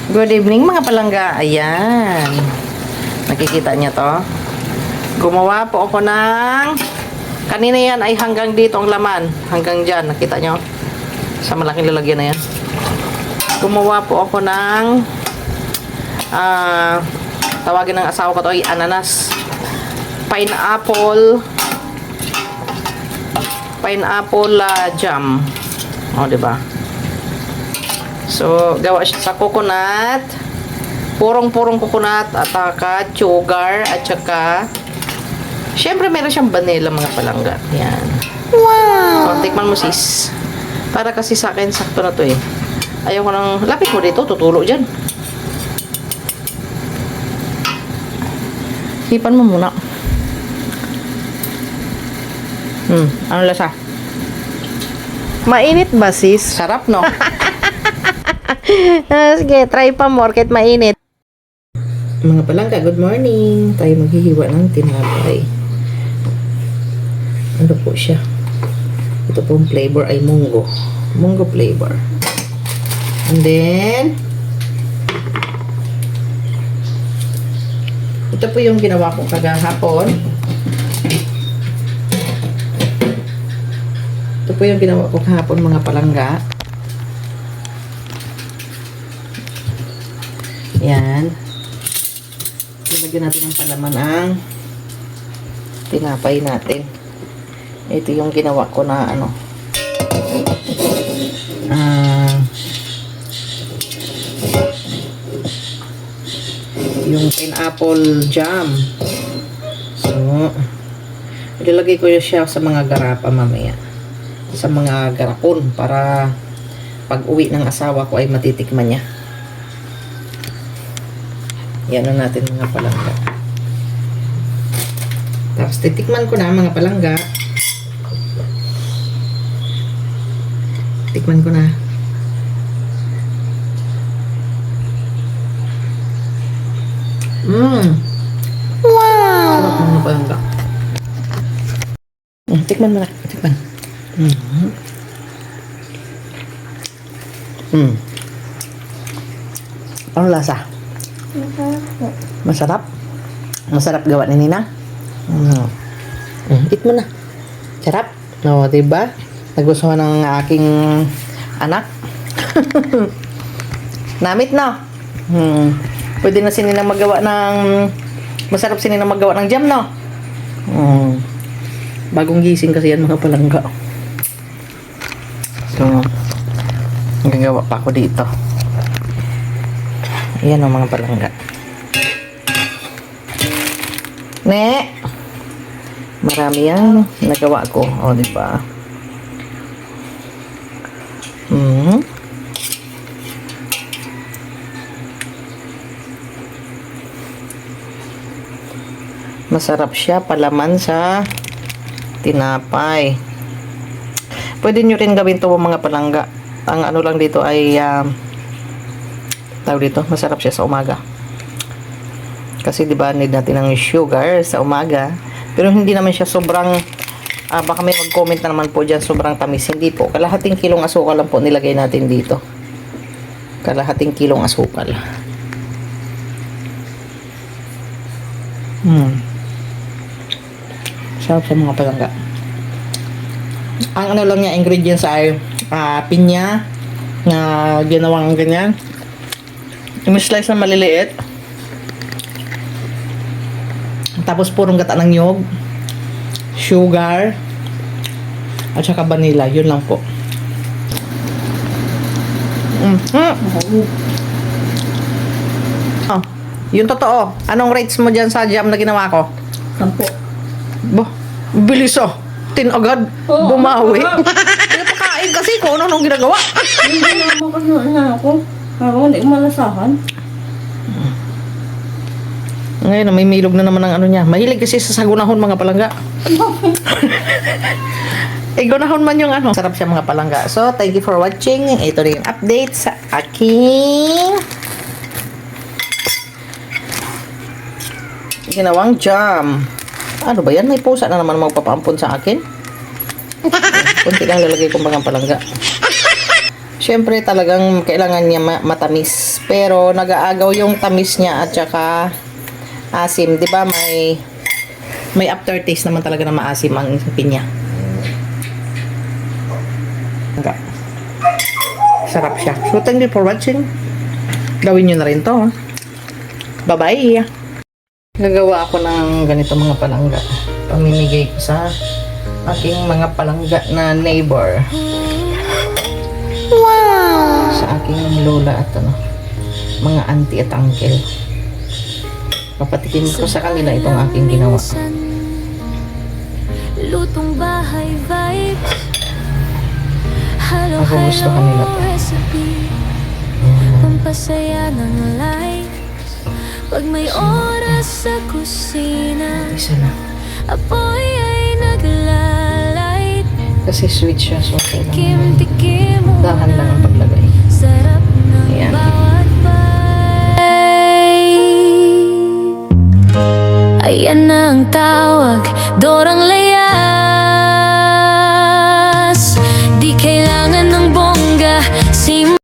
Good evening mga palangga. Ayan. Nakikita niyo to? Gumawa po ako ng... Kanina yan ay hanggang dito ang laman. Hanggang dyan. Nakita nyo? Sa malaking lalagyan na yan. Gumawa po ako ng... tawagin ng asawa ko to ay ananas. Pineapple jam. O, diba? So, gawa siya sa coconut. Purong-purong coconut at saka sugar at saka syempre meron siyang vanilla mga palangga. Yan. Wow! So, tikman mo sis. Para kasi sa akin sakto na to eh. Ayaw ko nang lapit mo dito, tutulo dyan. Hipan mo muna. Ano lasa? Mainit ba sis? Sarap no? Sige, try pa more kahit mainit. Mga palangga, good morning. Tayo maghihiwa ng tinapay. Ano po siya? Ito pong flavor ay munggo. Munggo flavor. And then, ito po yung ginawa ko kagahapon. Ito po yung ginawa ko kahapon mga palangga. Yan. Ilagyan natin ng palaman ang tinapay natin. Ito yung ginawa ko na ano. Yung pineapple jam. So, ilalagay ko siya sa mga garapa mamaya. Sa mga garapon para pag uwi ng asawa ko ay matitikman niya. Yan na natin mga palangga. Tapos titikman ko na mga palangga. Tikman ko na. Wow! Sarap mga palangga. Tikman mo na. Tikman. Ano lasa? Masarap. Masarap gawa ni Nina. Eat mo na. Sarap. No, diba? Nagustuhan ng aking anak. Namit na. Pwede na si Nina magawa ng masarap si Nina magawa ng jam, no? Bagong gising kasi yan mga palangga. So, gagawa pa ako dito. Ayan o mga palangga. Ne! Marami yan nagawa ko. O, diba? Masarap siya. Palaman sa tinapay. Pwede nyo rin gawin to mga palangga. Ang ano lang dito ay tawag dito, masarap siya sa umaga. Kasi di ba need natin ng sugar sa umaga. Pero hindi naman siya sobrang baka may mag-comment na naman po dyan sobrang tamis. Hindi po. Kalahating kilong asukal lang po nilagay natin dito. Kalahating kilong asukal. Sarap sa mga palangga. Ang ano lang niya ingredients ay pinya na ginawang ganyan. I-slice na maliliit. Tapos purong gata ng nyog, sugar, at saka vanilla. Yun lang po. Oh, yung totoo. Anong rates mo dyan sa jam na ginawa ko? 10. Bah, bilis oh. 10 agad. Bumawi. Pinapakain kasi kung ano nung ginagawa. Hindi na ako kasi ako. Parang hindi malasahan. Ngayon, may milog na naman ang ano niya. Mahilig kasi sa sagunahon mga palangga. Gunahon man yung ano. Sarap siya mga palangga. So, thank you for watching. Ito rin yung update sa aking ginawang jam. Ano ba yan? May pusa na naman magpapaampon sa akin. Kunti lang lalagay kong mga palangga. Siyempre talagang kailangan niya matamis. Pero nag-aagaw yung tamis niya at saka asim. 'Di ba may aftertaste naman talaga na maasim ang pinya. Sarap siya. So, thank you for watching. Gawin nyo na rin to. Bye-bye! Gagawa ako ng ganito mga palangga. Pamimigay ko sa aking mga palangga na neighbor. Wow! Sa aking lola at mga auntie at uncle. Papatikin ko sa kanila itong aking ginawa. Lutong bahay vibes. Ako gusto kanila to. Pampasaya ng life. Pag may oras sa kusina, Isa na. apoy ay naglalait. Kasi sweet siya. So, kailangan Tikim-tikim mo dahan lang ang na paglagay. sarap ng Ayan. bawat bite. Ayan na ang tawag, dorang